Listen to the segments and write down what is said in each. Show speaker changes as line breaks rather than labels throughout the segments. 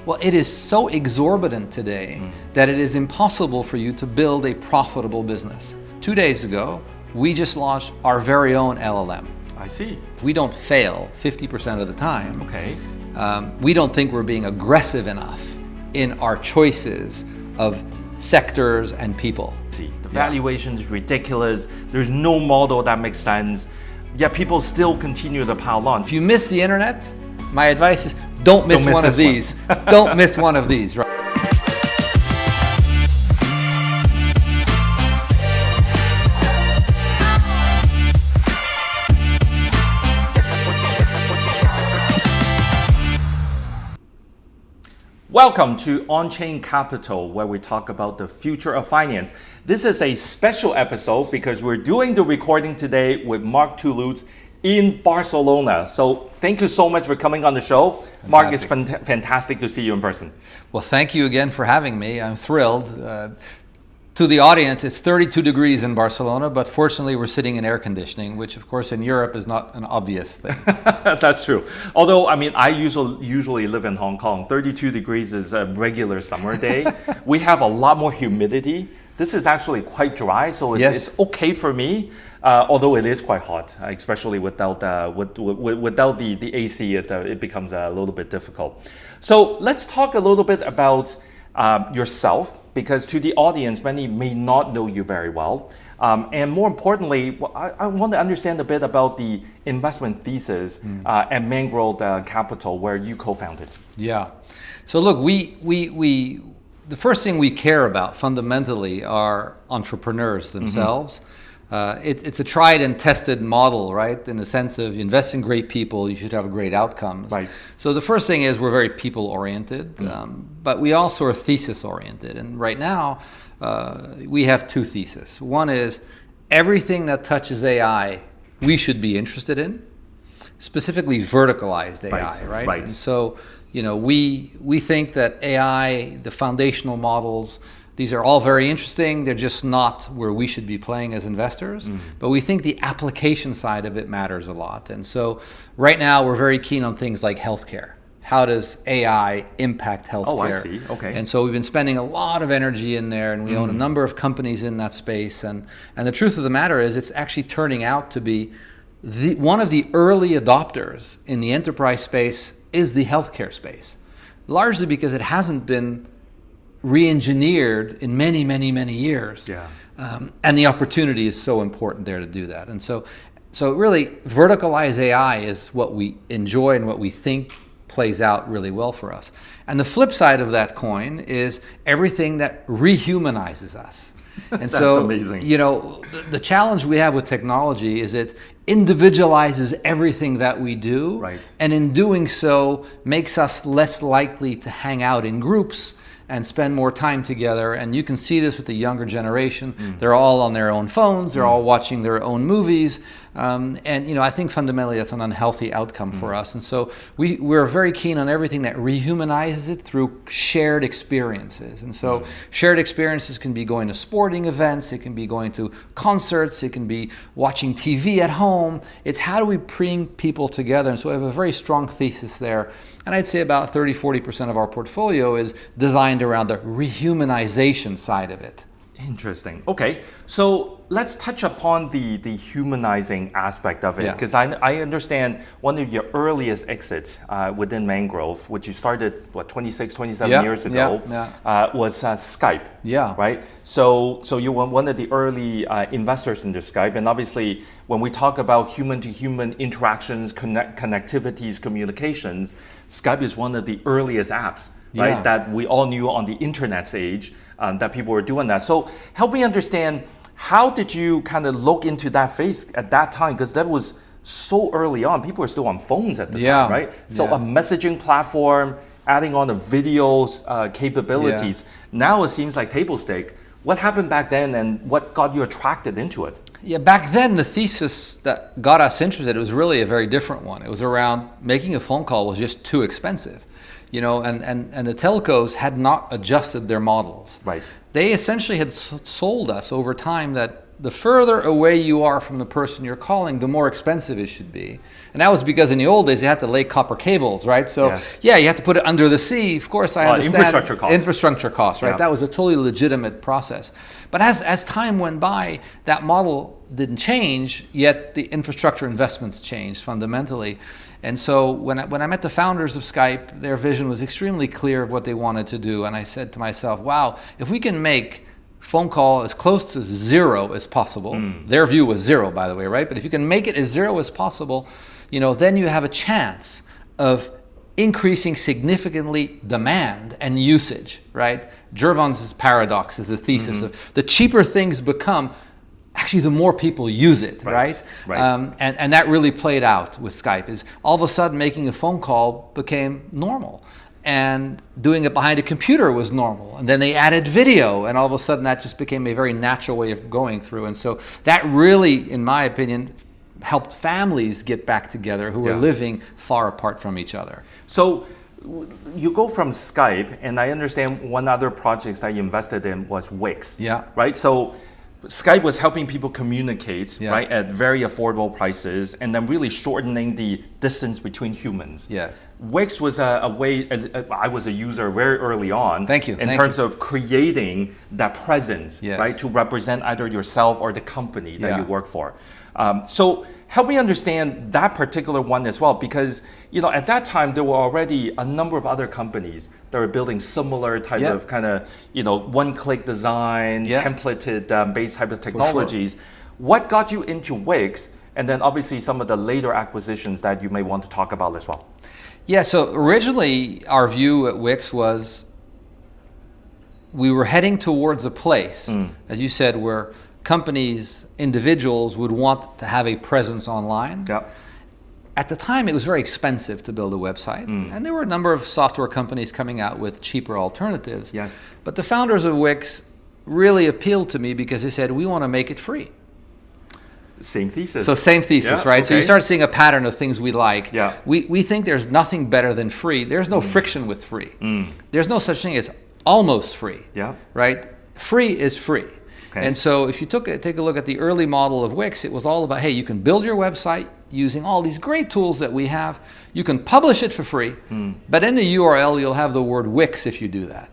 Well, it is so exorbitant today that it is impossible for you to build a profitable business. 2 days ago, we just launched our very own LLM.
I see.
We don't fail 50% of the time.
Okay.
We don't think we're being aggressive enough in our choices of sectors and people.
See, the valuation is ridiculous. There's no model that makes sense. Yet people still continue to pile on.
If you miss the internet, my advice is don't miss one of these. Don't miss one of these. Right?
Welcome to Onchain Capital, where we talk about the future of finance. This is a special episode because we're doing the recording today with Mark Tluszcz in Barcelona. So thank you so much for coming on the show. Fantastic. Mark, it's fantastic to see you in person.
Well, thank you again for having me. I'm thrilled. To the audience, it's 32 degrees in Barcelona, but fortunately we're sitting in air conditioning, which of course in Europe is not an obvious thing.
That's true. Although, I mean, I usually live in Hong Kong. 32 degrees is a regular summer day. We have a lot more humidity. This is actually quite dry, so it's okay for me. Although it is quite hot, especially without the AC, it becomes a little bit difficult. So let's talk a little bit about yourself, because to the audience, many may not know you very well. And more importantly, I want to understand a bit about the investment thesis at Mangrove Capital, where you co-founded.
Yeah. So look, the first thing we care about fundamentally are entrepreneurs themselves. It's a tried and tested model, right? In the sense of you invest in great people, you should have great outcomes.
Right.
So the first thing is we're very people oriented, but we also are thesis oriented. And right now we have two theses. One is everything that touches AI, we should be interested in, specifically verticalized AI, right? And so, you know, we think that AI, the foundational models, these are all very interesting. They're just not where we should be playing as investors. But we think the application side of it matters a lot. And so right now we're very keen on things like healthcare. How does AI impact healthcare?
Oh, I see. Okay.
And so we've been spending a lot of energy in there, and we own a number of companies in that space. And the truth of the matter is it's actually turning out to be one of the early adopters in the enterprise space is the healthcare space, largely because it hasn't been re-engineered in many, many, many years. And the opportunity is so important there to do that. And so really verticalized AI is what we enjoy and what we think plays out really well for us. And the flip side of that coin is everything that rehumanizes us. And
That's
so,
amazing.
You know, the challenge we have with technology is it individualizes everything that we do.
Right. And
in doing so makes us less likely to hang out in groups and spend more time together. And you can see this with the younger generation. They're all on their own phones. They're all watching their own movies. And you know, I think fundamentally that's an unhealthy outcome for us. And so we're very keen on everything that rehumanizes it through shared experiences. And so shared experiences can be going to sporting events. It can be going to concerts. It can be watching TV at home. It's how do we bring people together? And so we have a very strong thesis there. And I'd say about 30-40% of our portfolio is designed around the rehumanization side of it.
Interesting. Okay, so let's touch upon the humanizing aspect of it, because I understand one of your earliest exits within Mangrove, which you started, 27 years ago, was Skype. Right? So you were one of the early investors in the Skype, and obviously when we talk about human-to-human interactions, connectivities, communications, Skype is one of the earliest apps, right, that we all knew on the internet's age. That people were doing that. So help me understand, how did you kind of look into that phase at that time? Because that was so early on. People were still on phones at the time, right? So a messaging platform, adding on the videos capabilities. Now it seems like table stake. What happened back then and what got you attracted into it?
Yeah, back then the thesis that got us interested, it was really a very different one. It was around making a phone call was just too expensive. You know, and the telcos had not adjusted their models.
Right.
They essentially had sold us over time that the further away you are from the person you're calling, the more expensive it should be. And that was because in the old days, you had to lay copper cables, right? So, yeah, you had to put it under the sea. Of course, I understand.
Infrastructure costs.
Infrastructure costs, right? That was a totally legitimate process. But as time went by, that model didn't change, yet the infrastructure investments changed fundamentally. And so when I met the founders of Skype, their vision was extremely clear of what they wanted to do. And I said to myself, wow, if we can make phone call as close to zero as possible. Their view was zero, by the way, right? But if you can make it as zero as possible, then you have a chance of increasing significantly demand and usage, right? Jurvan's paradox is the thesis of the cheaper things become, actually the more people use it, right? And that really played out with Skype, is all of a sudden making a phone call became normal. And doing it behind a computer was normal. And then they added video, and all of a sudden that just became a very natural way of going through. And so that really, in my opinion, helped families get back together who were living far apart from each other.
So you go from Skype, and I understand one other project that you invested in was Wix, right? So Skype was helping people communicate, right, at very affordable prices, and then really shortening the distance between humans. Wix was a way, I was a user very early on. In terms of creating that presence, right, to represent either yourself or the company that you work for. So help me understand that particular one as well, because at that time there were already a number of other companies that were building similar type of kind of one-click design, templated based type of technologies. What got you into Wix, and then obviously some of the later acquisitions that you may want to talk about as well?
Yeah, so originally our view at Wix was we were heading towards a place, as you said, where companies, individuals would want to have a presence online. At the time, it was very expensive to build a website, and there were a number of software companies coming out with cheaper alternatives. But the founders of Wix really appealed to me because they said, we want to make it free.
Same thesis.
So same thesis, right? So you start seeing a pattern of things we like. We think there's nothing better than free. There's no friction with free. There's no such thing as almost free, right? Free is free. And so if you take a look at the early model of Wix, it was all about, hey, you can build your website using all these great tools that we have. You can publish it for free, but in the URL, you'll have the word Wix if you do that.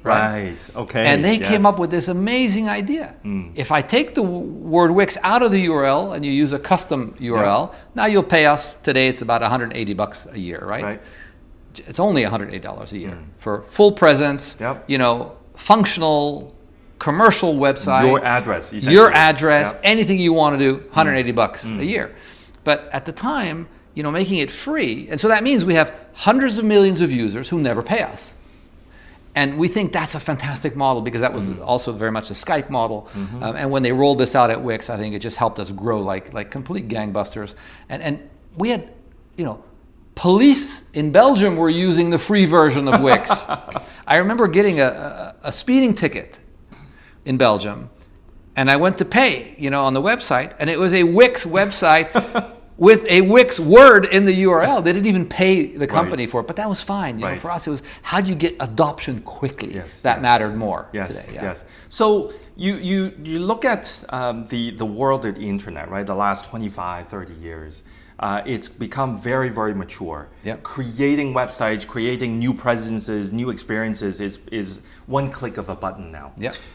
And they came up with this amazing idea. If I take the word Wix out of the URL and you use a custom URL, now you'll pay us, today it's about $180 a year, right? It's only $180 a year for full presence, functional, commercial website, your address, anything you want to do, $180 a year. But at the time, making it free, and so that means we have hundreds of millions of users who never pay us. And we think that's a fantastic model because that was also very much a Skype model. And when they rolled this out at Wix, I think it just helped us grow like complete gangbusters. And we had, police in Belgium were using the free version of Wix. I remember getting a speeding ticket in Belgium, and I went to pay, on the website, and it was a Wix website with a Wix word in the URL. They didn't even pay the company for it, but that was fine. For us, it was how do you get adoption quickly? That mattered more today.
So you look at the world of the internet, right? The last 25, 30 years. It's become very, very mature. Creating websites, creating new presences, new experiences is one click of a button now.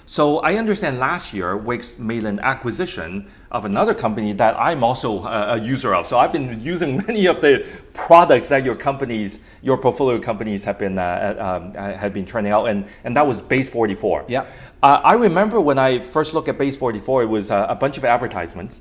So I understand last year, Wix made an acquisition of another company that I'm also a user of. So I've been using many of the products that your portfolio companies have been trying out, and that was Base44. I remember when I first looked at Base44, it was a bunch of advertisements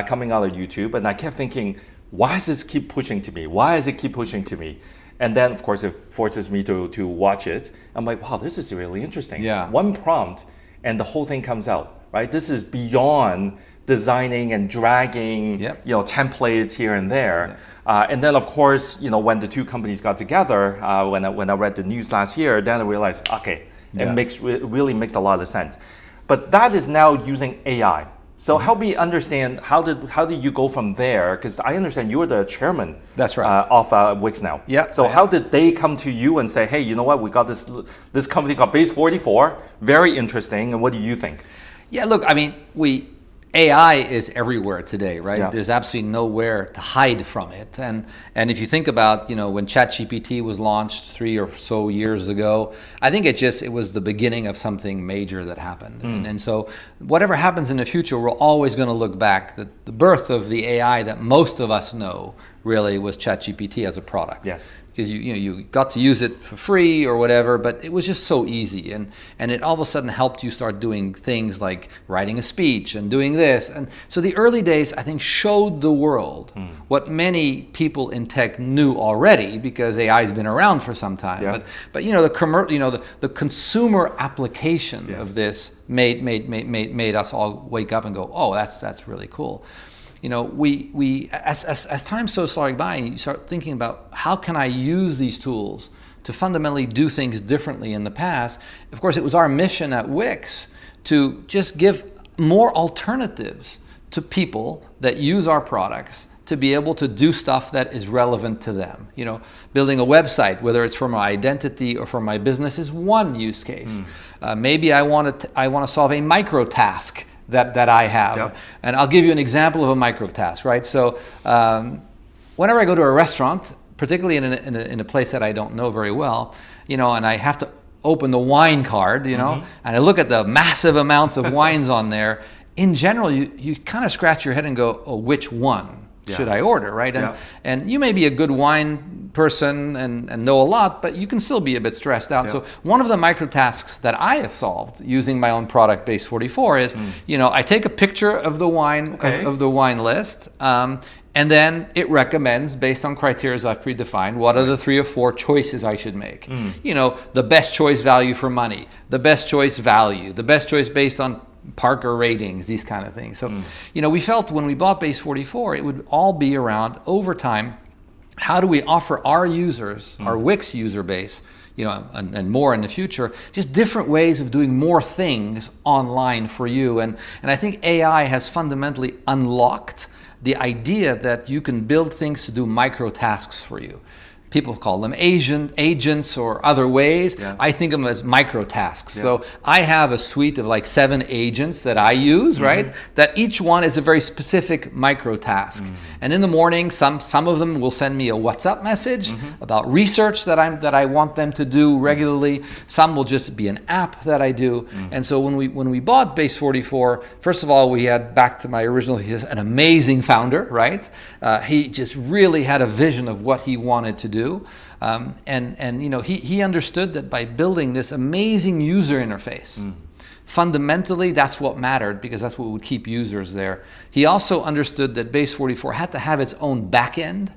coming out of YouTube, and I kept thinking, why does this keep pushing to me? Why does it keep pushing to me? And then, of course, it forces me to watch it. I'm like, wow, this is really interesting. One prompt, and the whole thing comes out, right? This is beyond designing and dragging, templates here and there. And then, of course, when the two companies got together, when I read the news last year, then I realized, okay, it really makes a lot of sense. But that is now using AI. So help me understand, how did you go from there? Because I understand you were the chairman of Wix now. So how did they come to you and say, hey, you know what, we got this company called Base44, very interesting, and what do you think?
Yeah, look, I mean, AI is everywhere today, right?
Yeah.
There's absolutely nowhere to hide from it. And if you think about, when ChatGPT was launched 3 or so years ago, I think it was the beginning of something major that happened. And so whatever happens in the future, we're always going to look back. The birth of the AI that most of us know really was ChatGPT as a product.
Yes.
Because you got to use it for free or whatever, but it was just so easy, and it all of a sudden helped you start doing things like writing a speech and doing this. And so the early days, I think, showed the world what many people in tech knew already, because AI has been around for some time.
Yeah.
But the consumer application of this made us all wake up and go, oh, that's really cool. We as time started by, you start thinking about how can I use these tools to fundamentally do things differently in the past. Of course, it was our mission at Wix to just give more alternatives to people that use our products to be able to do stuff that is relevant to them. Building a website, whether it's for my identity or for my business, is one use case. Maybe I want to solve a micro task that I have. Yep. And I'll give you an example of a micro task, right? So whenever I go to a restaurant, particularly in a place that I don't know very well, and I have to open the wine card, and I look at the massive amounts of wines on there, in general, you kind of scratch your head and go, oh, which one should I order, right? And you may be a good wine person and know a lot, but you can still be a bit stressed out. So one of the micro tasks that I have solved using my own product, Base 44, is I take a picture of the wine of the wine list, and then it recommends, based on criteria I've predefined, what are the 3 or 4 choices I should make. The best choice value for money, the best choice value, the best choice based on Parker ratings, these kind of things. So, we felt when we bought Base 44, it would all be around, over time, how do we offer our users, our Wix user base, and more in the future, just different ways of doing more things online for you. And I think AI has fundamentally unlocked the idea that you can build things to do micro tasks for you. People call them agents or other ways. Yeah. I think of them as micro tasks. Yeah. So I have a suite of like 7 agents that I use, right? That each one is a very specific micro task. And in the morning, some of them will send me a WhatsApp message about research that I want them to do regularly. Some will just be an app that I do. And so when we bought Base 44, first of all, we had, back to my original, he's an amazing founder, right? He just really had a vision of what he wanted to do. He understood that by building this amazing user interface, fundamentally that's what mattered, because that's what would keep users there. He also understood that Base 44 had to have its own backend,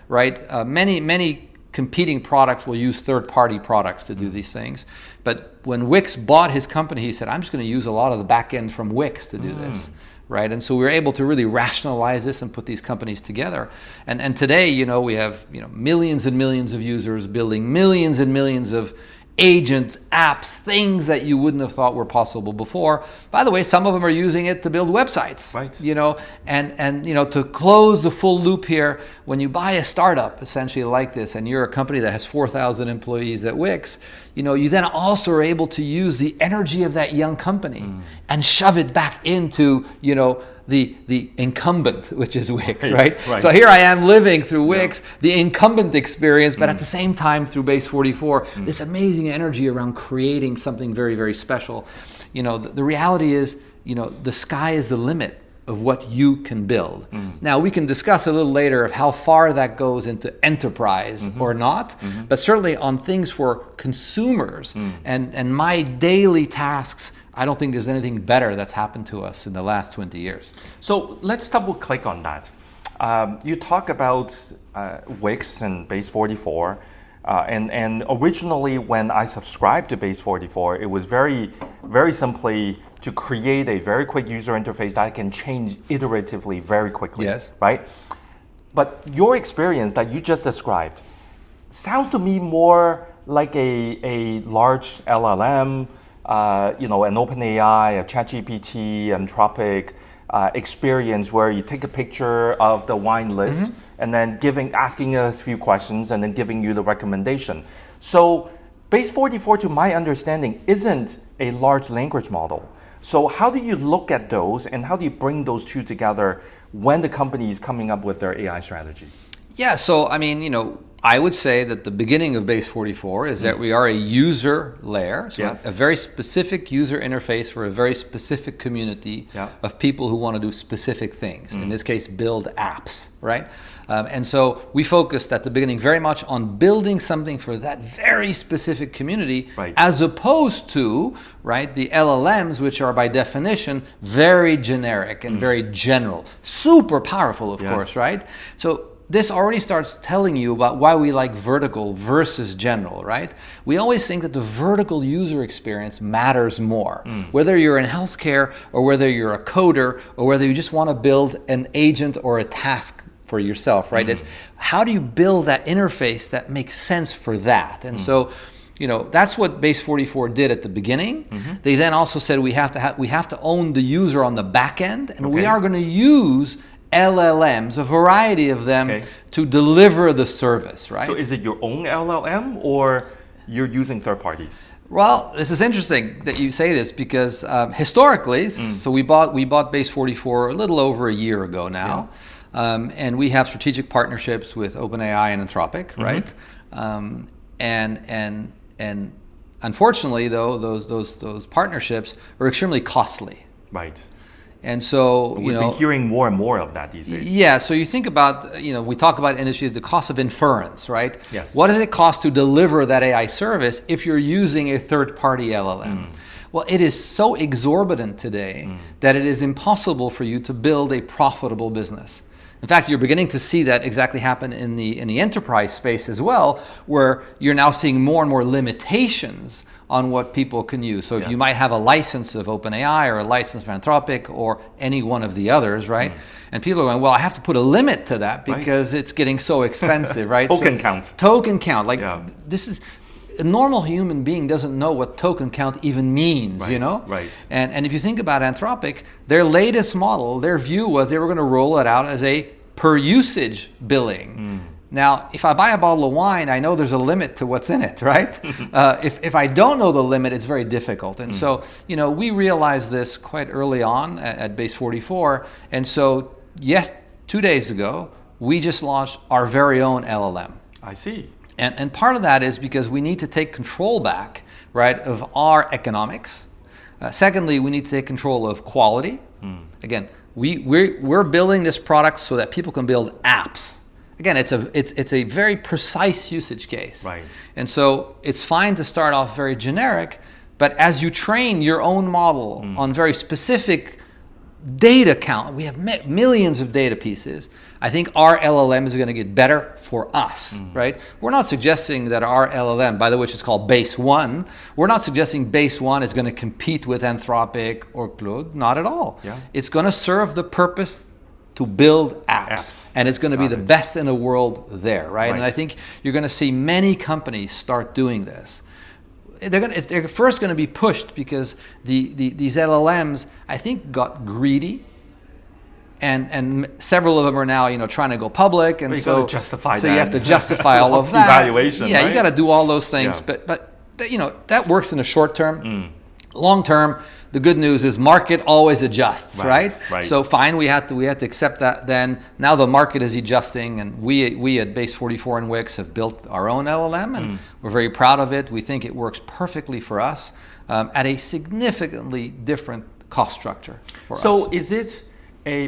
right? Many competing products will use third-party products to do these things. But when Wix bought his company, he said, I'm just going to use a lot of the backend from Wix to do this. Right, and so we were able to really rationalize this and put these companies together. And today, we have millions and millions of users building millions and millions of agents, apps, things that you wouldn't have thought were possible before. By the way, some of them are using it to build websites. Right. And to close the full loop here, when you buy a startup essentially like this, and you're a company that has 4,000 employees at Wix, you then also are able to use the energy of that young company and shove it back into, the incumbent, which is Wix, right? So here I am living through Wix, the incumbent experience, but at the same time through Base 44, this amazing energy around creating something very, very special. The reality is, the sky is the limit of what you can build. Now, we can discuss a little later of how far that goes into enterprise or not, but certainly on things for consumers and my daily tasks, I don't think there's anything better that's happened to us in the last 20 years.
So let's double click on that. You talk about Wix and Base 44, and originally when I subscribed to Base 44, it was very, very simply to create a very quick user interface that I can change iteratively very quickly, right? But your experience that you just described sounds to me more like a large LLM, an OpenAI, a ChatGPT, Anthropic experience where you take a picture of the wine list and then asking us a few questions and then giving you the recommendation. So Base 44, to my understanding, isn't a large language model. So how do you look at those and how do you bring those two together when the company is coming up with their AI strategy?
Yeah, so I mean, I would say that the beginning of Base 44 is that we are a user layer, so
Yes.
a very specific user interface for a very specific community of people who want to do specific things. In this case, build apps, right? And so we focused at the beginning very much on building something for that very specific community, as opposed to, right, the LLMs, which are by definition very generic and very general, super powerful, of course, right? So this already starts telling you about why we like vertical versus general, right? We always think that the vertical user experience matters more. Whether you're in healthcare or whether you're a coder or whether you just want to build an agent or a task for yourself, right? It's how do you build that interface that makes sense for that? And so, that's what Base 44 did at the beginning. They then also said we have to own the user on the back end, and we are going to use LLMs, a variety of them, to deliver the service, right?
So is it your own LLM or you're using third parties?
Well, this is interesting that you say this because historically, so we bought Base 44 a little over a year ago now, and we have strategic partnerships with OpenAI and Anthropic, right? And unfortunately, though, those partnerships are extremely costly.
Right.
And so,
we've been hearing more and more of that these days.
Yeah, so you think about, we talk about industry, the cost of inference, right?
Yes.
What does it cost to deliver that AI service if you're using a third-party LLM? Well, it is so exorbitant today that it is impossible for you to build a profitable business. In fact, you're beginning to see that exactly happen in the enterprise space as well, where you're now seeing more and more limitations on what people can use. So if you might have a license of OpenAI or a license of Anthropic or any one of the others, right? And people are going, well, I have to put a limit to that because it's getting so expensive, right?
Token count.
Token count. This is, a normal human being doesn't know what token count even means,
Right.
And if you think about Anthropic, their latest model, their view was they were going to roll it out as a per usage billing. Now, if I buy a bottle of wine, I know there's a limit to what's in it, right? If I don't know the limit, it's very difficult. And so, we realized this quite early on at Base 44. And so, 2 days ago, we just launched our very own LLM.
I see.
And part of that is because we need to take control back, right, of our economics. Secondly, we need to take control of quality. Again, we're building this product so that people can build apps. Again, it's a very precise usage case.
Right.
And so it's fine to start off very generic, but as you train your own model on very specific data count, we have millions of data pieces. I think our LLM is going to get better for us, right? We're not suggesting that our LLM, by the way, which is called Base 1, we're not suggesting Base 1 is going to compete with Anthropic or Claude, not at all.
Yeah.
It's going to serve the purpose to build apps. And it's going to be the best in the world there, right? And I think you're going to see many companies start doing this. They're first going to be pushed because these LLMs, I think, got greedy, and several of them are now trying to go public, and
so you justify
you have to justify all of that.
Evaluation,
yeah,
right?
you got to do all those things, but that works in the short term. Long term, the good news is market always adjusts, right? So fine, we had to accept that. Then now the market is adjusting, and we at Base 44 and Wix have built our own LLM, and we're very proud of it. We think it works perfectly for us at a significantly different cost structure for us.
So is it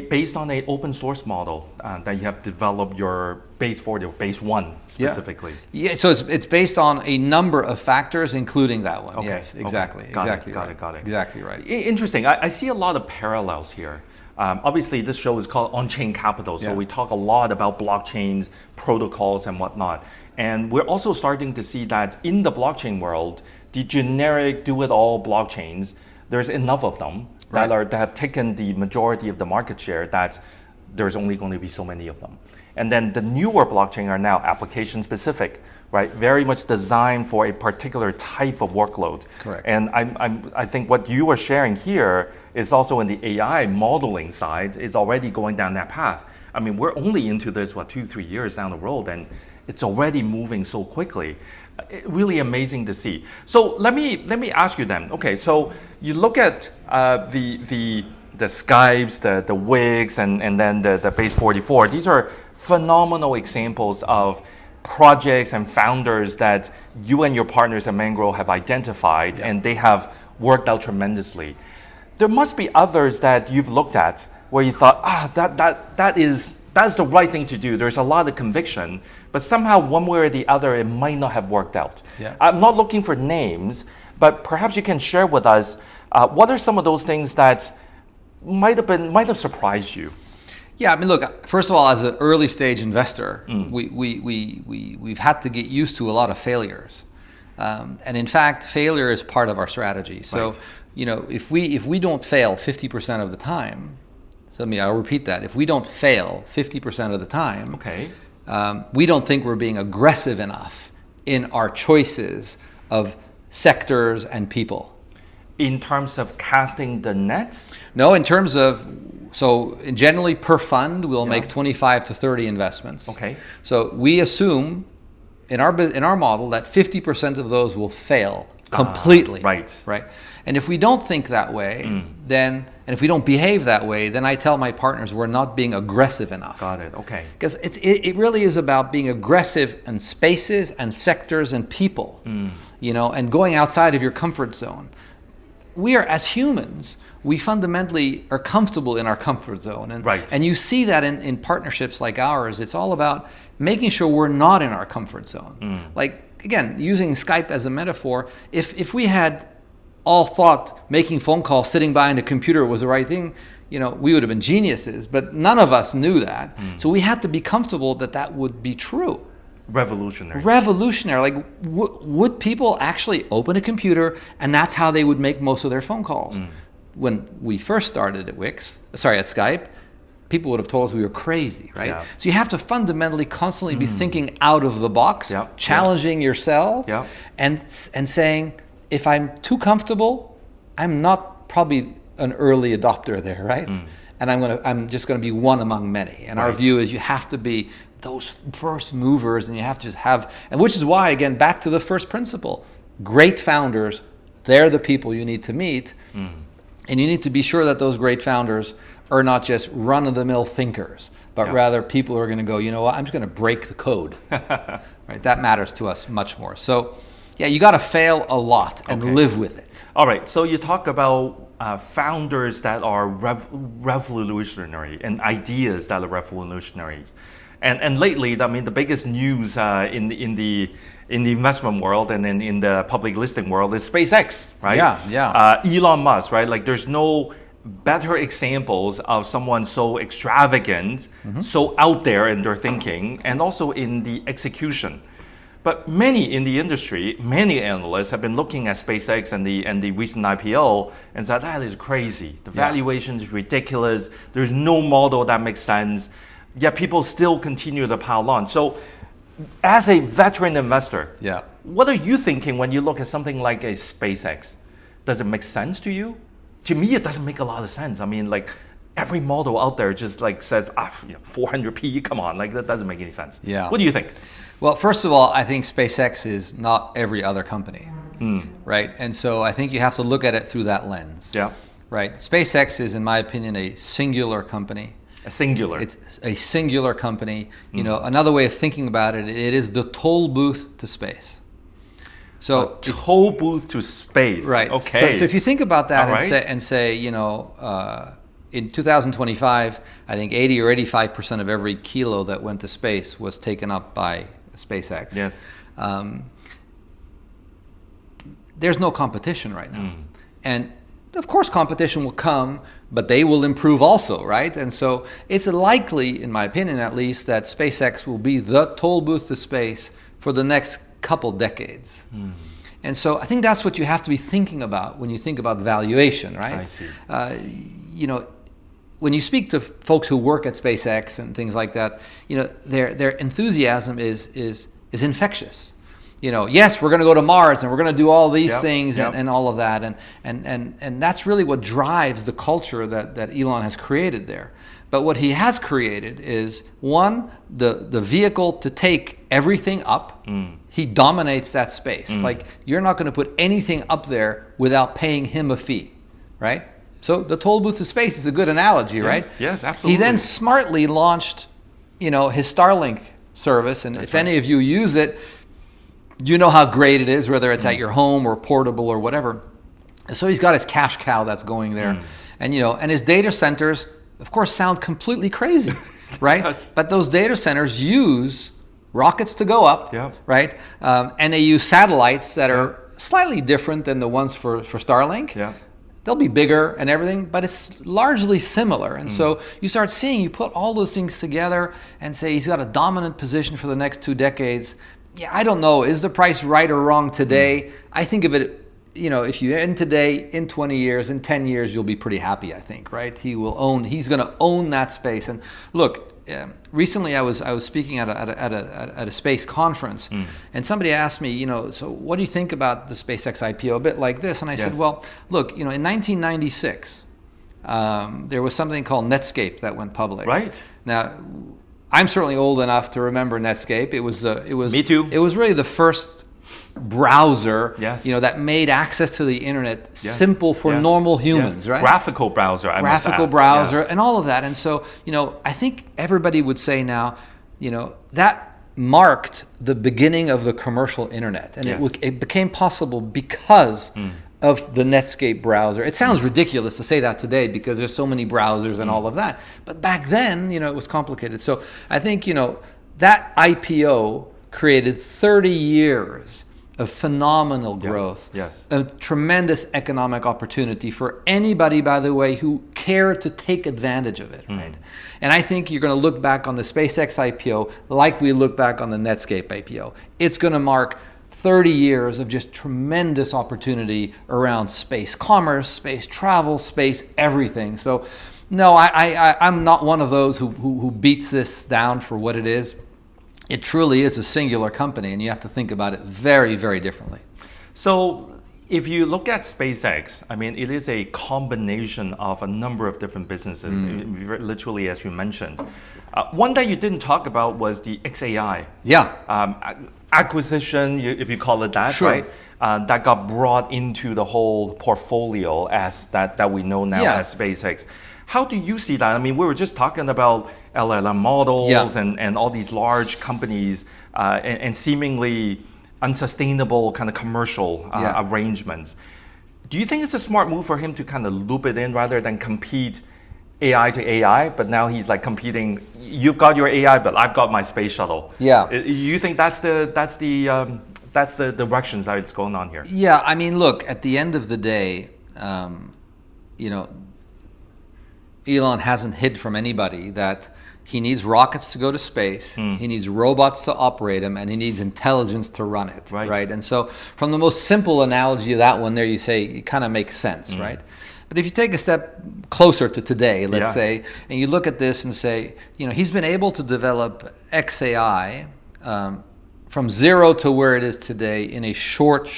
based on an open source model that you have developed your Base 40 or Base 1 specifically?
Yeah, so it's based on a number of factors, including that one.
Okay.
Yes, exactly.
Okay. Got it.
Exactly right.
Interesting. I see a lot of parallels here. Obviously, this show is called Onchain Capital, so we talk a lot about blockchains, protocols, and whatnot. And we're also starting to see that in the blockchain world, the generic do-it-all blockchains, there's enough of them that have taken the majority of the market share that there's only going to be so many of them. And then the newer blockchain are now application specific, right? Very much designed for a particular type of workload.
Correct.
And I think what you are sharing here is also in the AI modeling side is already going down that path. I mean, we're only into this, 2-3 years down the road, and it's already moving so quickly. Really amazing to see. So let me ask you then. Okay, so you look at the Skypes, the Wix, and then the Base 44. These are phenomenal examples of projects and founders that you and your partners at Mangrove have identified, and they have worked out tremendously. There must be others that you've looked at where you thought, that's the right thing to do. There's a lot of conviction, but somehow one way or the other, it might not have worked out.
Yeah.
I'm not looking for names, but perhaps you can share with us what are some of those things that might have surprised you.
Yeah, I mean, look. First of all, as an early stage investor, we've had to get used to a lot of failures, and in fact, failure is part of our strategy. So, if we don't fail 50% of the time, I'll repeat that. If we don't fail 50% of the time, we don't think we're being aggressive enough in our choices of sectors and people.
In terms of casting the net?
No, in terms of, generally per fund, we'll make 25 to 30 investments.
Okay.
So we assume in our model that 50% of those will fail completely.
Right.
And if we don't think that way, and if we don't behave that way, then I tell my partners we're not being aggressive enough.
Got it, okay.
Because it really is about being aggressive in spaces and sectors and people, and going outside of your comfort zone. We are, as humans, we fundamentally are comfortable in our comfort zone. And you see that in partnerships like ours. It's all about making sure we're not in our comfort zone. Like, again, using Skype as a metaphor, if we had all thought making phone calls sitting behind a computer was the right thing, we would have been geniuses, but none of us knew that. So we had to be comfortable that would be true.
Revolutionary.
Like, would people actually open a computer and that's how they would make most of their phone calls? When we first started at Skype, people would have told us we were crazy, right?
Yeah.
So you have to fundamentally constantly be thinking out of the box, challenging yourself, and saying, if I'm too comfortable, I'm not probably an early adopter there, right? And I'm just going to be one among many. And our view is you have to be those first movers, and you have to just have, and which is why, again, back to the first principle, great founders, they're the people you need to meet, and you need to be sure that those great founders are not just run-of-the-mill thinkers, but rather people who are going to go, you know what, I'm just going to break the code. Right? That matters to us much more. So, yeah, you got to fail a lot and live with it.
All right, so you talk about founders that are revolutionary and ideas that are revolutionaries. And lately, I mean, the biggest news in the investment world and in the public listing world is SpaceX, right?
Yeah.
Elon Musk, right? Like, there's no better examples of someone so extravagant, so out there in their thinking, and also in the execution. But many in the industry, many analysts have been looking at SpaceX and the recent IPO and said, that is crazy. The valuation is ridiculous. There's no model that makes sense. Yet people still continue to pile on. So as a veteran investor, what are you thinking when you look at something like a SpaceX? Does it make sense to you? To me, it doesn't make a lot of sense. I mean, like, every model out there just like says, 400p, come on, like that doesn't make any sense. What do you think?
Well, first of all, I think SpaceX is not every other company, right? And so I think you have to look at it through that lens. Right? SpaceX is, in my opinion, a singular company. It's a singular company. You know, another way of thinking about it, it is the toll booth to space. So
toll booth to space.
Right.
Okay.
So if you think about that and say, you know, in 2025, I think 80 or 85% of every kilo that went to space was taken up by SpaceX.
Yes.
There's no competition right now. And of course competition will come, but they will improve also, right? And so it's likely, in my opinion at least, that SpaceX will be the toll booth to space for the next couple decades. And so I think that's what you have to be thinking about when you think about valuation, right?
I see.
You know, when you speak to folks who work at SpaceX and things like that, you know, their enthusiasm is infectious. yes, we're going to go to Mars and we're going to do all these things
Yep.
and all of that. And that's really what drives the culture that Elon has created there. But what he has created is, one, the vehicle to take everything up. He dominates that space. Like, you're not going to put anything up there without paying him a fee, right? So the toll booth to space is a good analogy, right?
Yes, absolutely.
He then smartly launched, his Starlink service. And if any of you use it, you know how great it is, whether it's at your home or portable or whatever. So he's got his cash cow that's going there. And, and his data centers, of course, sound completely crazy, right?
Yes.
But those data centers use rockets to go up,
Yep.
right? And they use satellites that are slightly different than the ones for Starlink.
Yeah.
They'll be bigger and everything, but it's largely similar. And so you start seeing, you put all those things together and say he's got a dominant position for the next 2 decades. Yeah, I don't know. Is the price right or wrong today? I think of it, if you end today, in 20 years, in 10 years, you'll be pretty happy, I think, right? He's going to own that space. And look, recently I was speaking at a space conference, and somebody asked me, so what do you think about the SpaceX IPO? A bit like this. And I said, well, look, in 1996, there was something called Netscape that went public.
Right.
Now, I'm certainly old enough to remember Netscape. It was
Me too.
It was really the first browser,
Yes.
that made access to the internet simple for normal humans, right?
Graphical browser, I must
Graphical
add.
browser and all of that. And so, I think everybody would say now, that marked the beginning of the commercial internet. And it became possible because of the Netscape browser. It sounds ridiculous to say that today because there's so many browsers and all of that. But back then, it was complicated. So I think, that IPO created 30 years of phenomenal growth, a tremendous economic opportunity for anybody, by the way, who cared to take advantage of it, right? And I think you're going to look back on the SpaceX IPO like we look back on the Netscape IPO. It's going to mark 30 years of just tremendous opportunity around space commerce, space travel, space everything. So, no, I'm not one of those who beats this down for what it is. It truly is a singular company, and you have to think about it very, very differently.
So if you look at SpaceX, it is a combination of a number of different businesses, literally, as you mentioned. One that you didn't talk about was the XAI. Acquisition, if you call it that, right? That got brought into the whole portfolio as that we know now as SpaceX. How do you see that? We were just talking about LLM models and all these large companies and seemingly unsustainable kind of commercial arrangements. Do you think it's a smart move for him to kind of loop it in rather than compete AI to AI? But now he's like competing. You've got your AI, but I've got my space shuttle. You think that's the directions that it's going on here?
Yeah, look, at the end of the day, Elon hasn't hid from anybody that he needs rockets to go to space, he needs robots to operate them, and he needs intelligence to run it, right? And so from the most simple analogy of that one there, you say it kind of makes sense, right? But if you take a step closer to today, let's say, and you look at this and say, he's been able to develop XAI from zero to where it is today in a short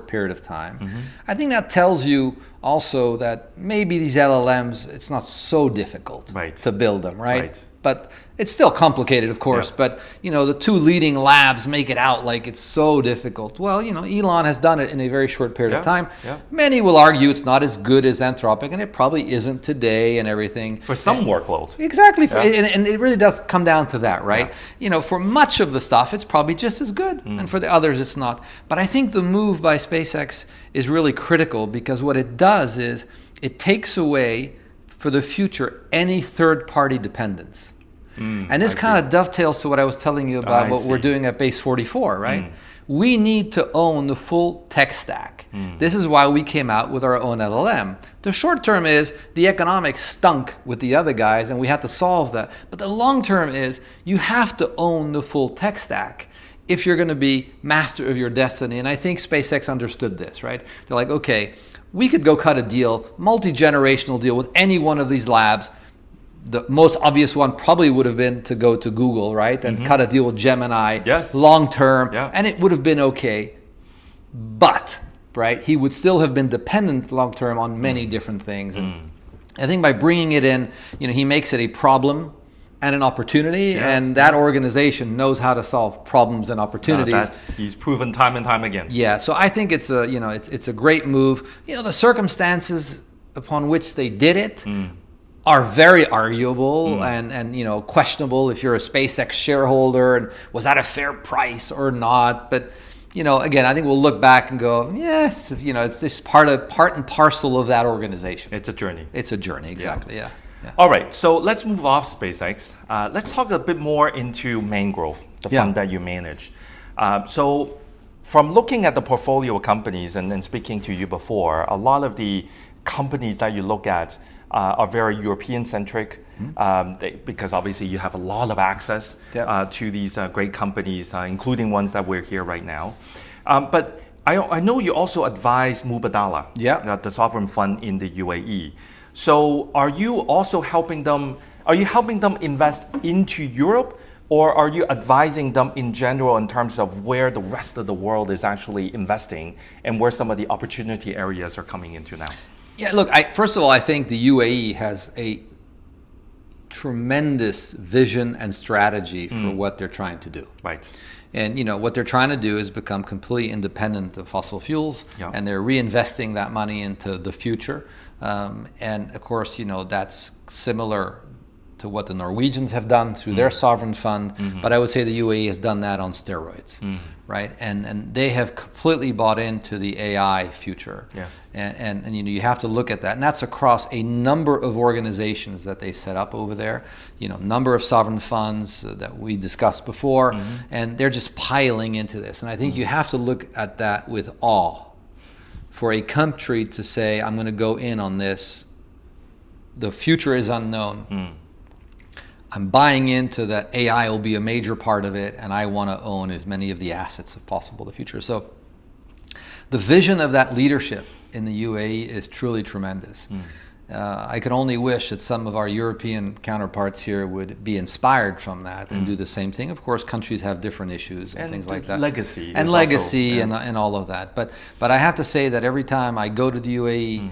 period of time. I think that tells you also that maybe these LLMs, it's not so difficult to build them, right? But it's still complicated, of course, but the 2 leading labs make it out like it's so difficult. Well, Elon has done it in a very short period of time. Many will argue it's not as good as Anthropic, and it probably isn't today and everything.
For some workload.
Exactly. And it really does come down to that, right? For much of the stuff, it's probably just as good, and for the others, it's not. But I think the move by SpaceX is really critical because what it does is it takes away, for the future, any third-party dependence. And this kind of dovetails to what I was telling you about what we're doing at Base 44, right? We need to own the full tech stack. This is why we came out with our own LLM. The short term is the economics stunk with the other guys and we had to solve that. But the long term is you have to own the full tech stack if you're going to be master of your destiny. And I think SpaceX understood this, right? They're like, okay, we could go cut a deal, multi-generational deal with any one of these labs, the most obvious one probably would have been to go to Google, right, and cut a deal with Gemini long term, and it would have been okay. But, right, he would still have been dependent long term on many different things. And I think by bringing it in, he makes it a problem and an opportunity, and that organization knows how to solve problems and opportunities.
He's proven time and time again.
Yeah, so I think it's a it's a great move. The circumstances upon which they did it are very arguable and questionable if you're a SpaceX shareholder, and was that a fair price or not? But again, I think we'll look back and go, yes, it's just part and parcel of that organization.
It's a journey.
It's a journey, exactly. Yeah.
All right, so let's move off SpaceX. Let's talk a bit more into Mangrove, the fund that you manage. So from looking at the portfolio companies and speaking to you before, a lot of the companies that you look at are very European-centric because obviously you have a lot of access to these great companies, including ones that we're here right now. But I know you also advise Mubadala, the sovereign fund in the UAE. So are you also helping them? Are you helping them invest into Europe, or are you advising them in general in terms of where the rest of the world is actually investing and where some of the opportunity areas are coming into now?
Yeah, look, first of all, I think the UAE has a tremendous vision and strategy for what they're trying to do.
Right.
And what they're trying to do is become completely independent of fossil fuels, and they're reinvesting that money into the future. And of course, that's similar to what the Norwegians have done through their sovereign fund. But I would say the UAE has done that on steroids, right? And they have completely bought into the AI future.
Yes.
And you have to look at that. And that's across a number of organizations that they've set up over there. Number of sovereign funds that we discussed before. And they're just piling into this. And I think you have to look at that with awe. For a country to say, I'm going to go in on this, the future is unknown. I'm buying into that AI will be a major part of it, and I want to own as many of the assets as possible in the future. So the vision of that leadership in the UAE is truly tremendous. I can only wish that some of our European counterparts here would be inspired from that and do the same thing. Of course, countries have different issues and things like that.
Legacy.
And legacy and all of that. But I have to say that every time I go to the UAE,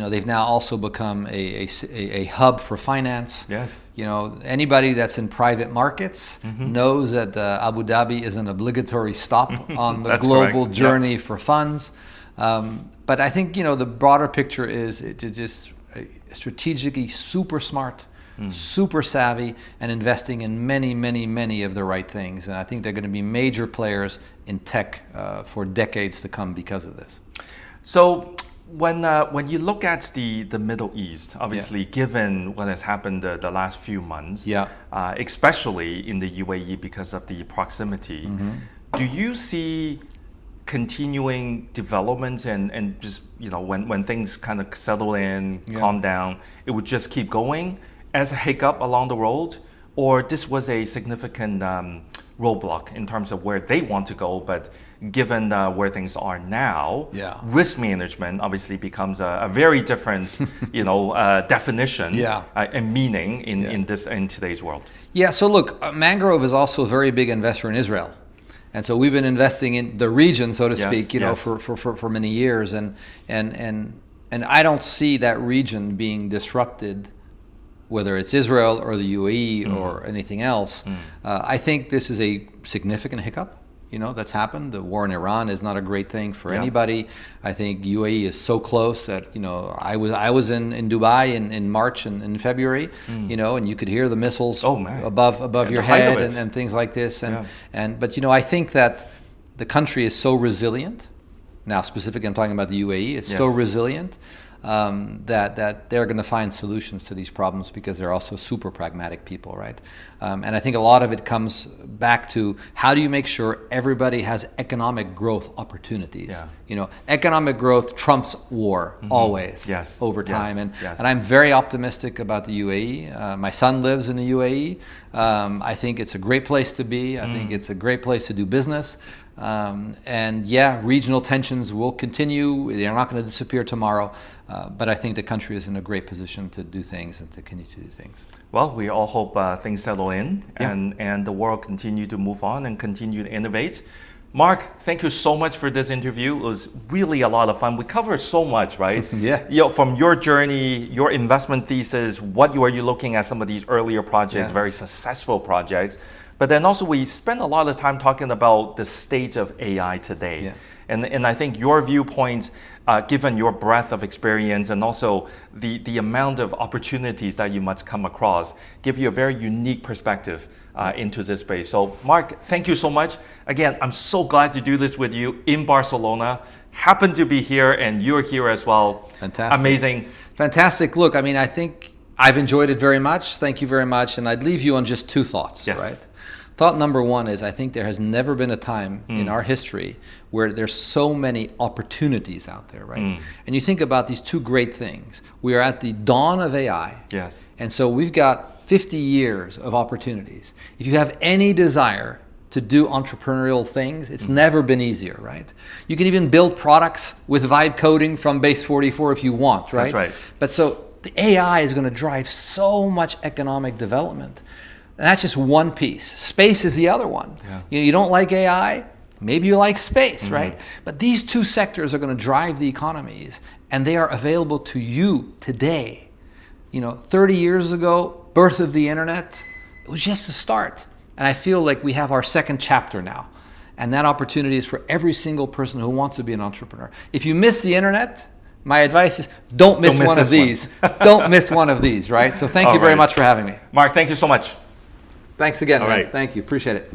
they've now also become a hub for finance.
Yes.
Anybody that's in private markets knows that Abu Dhabi is an obligatory stop on the global journey for funds. But I think the broader picture is to just strategically super smart, super savvy, and investing in many, many, many of the right things. And I think they're going to be major players in tech for decades to come because of this.
So when you look at the Middle East, obviously given what has happened the last few months, especially in the UAE because of the proximity, do you see continuing developments and just when things kind of settle in, calm down, it would just keep going as a hiccup along the road, or this was a significant roadblock in terms of where they want to go, but given where things are now, risk management obviously becomes a very different definition and meaning in today's world. Yeah,
so look, Mangrove is also a very big investor in Israel. And so we've been investing in the region, so to speak, for many years, and I don't see that region being disrupted, whether it's Israel or the UAE or anything else. I think this is a significant hiccup, that's happened. The war in Iran is not a great thing for anybody. I think UAE is so close that I was in Dubai in March and in February, and you could hear the missiles above your head and things like this. But I think that the country is so resilient. Now, specifically, I'm talking about the UAE. It's so resilient that they're going to find solutions to these problems because they're also super pragmatic people, right? And I think a lot of it comes back to how do you make sure everybody has economic growth opportunities? Economic growth trumps war always over time. And I'm very optimistic about the UAE. My son lives in the UAE. I think it's a great place to be. I think it's a great place to do business. And yeah, regional tensions will continue. They're not going to disappear tomorrow. But I think the country is in a great position to do things and to continue to do things.
Well, we all hope things settle in
Yeah.
and the world continue to move on and continue to innovate. Mark, thank you so much for this interview. It was really a lot of fun. We covered so much, right?
Yeah.
You know, from your journey, your investment thesis, what you are looking at some of these earlier projects,
Yeah.
very successful projects. But then also we spent a lot of time talking about the state of AI today.
Yeah.
And I think your viewpoint, given your breadth of experience and also the amount of opportunities that you must come across, give you a very unique perspective into this space. So Mark, thank you so much. Again, I'm so glad to do this with you in Barcelona. Happen to be here and you're here as well.
Fantastic.
Amazing.
Fantastic. Look, I mean, I think I've enjoyed it very much. Thank you very much. And I'd leave you on just two thoughts,
Yes.
right? Thought number one is I think there has never been a time in our history where there's so many opportunities out there, right? And you think about these two great things. We are at the dawn of AI.
Yes.
And so we've got 50 years of opportunities. If you have any desire to do entrepreneurial things, it's never been easier, right? You can even build products with vibe coding from base 44 if you want, right?
That's right.
But so the AI is going to drive so much economic development. And that's just one piece. Space is the other one.
Yeah.
You don't like AI, maybe you like space, right? But these two sectors are going to drive the economies, and they are available to you today. 30 years ago, birth of the internet, it was just a start. And I feel like we have our second chapter now. And that opportunity is for every single person who wants to be an entrepreneur. If you miss the internet, my advice is don't miss one of these. Don't miss one of these, right? So thank you very much for having me.
Mark, thank you so much.
Thanks again,
All
man.
right.
Thank you. Appreciate it.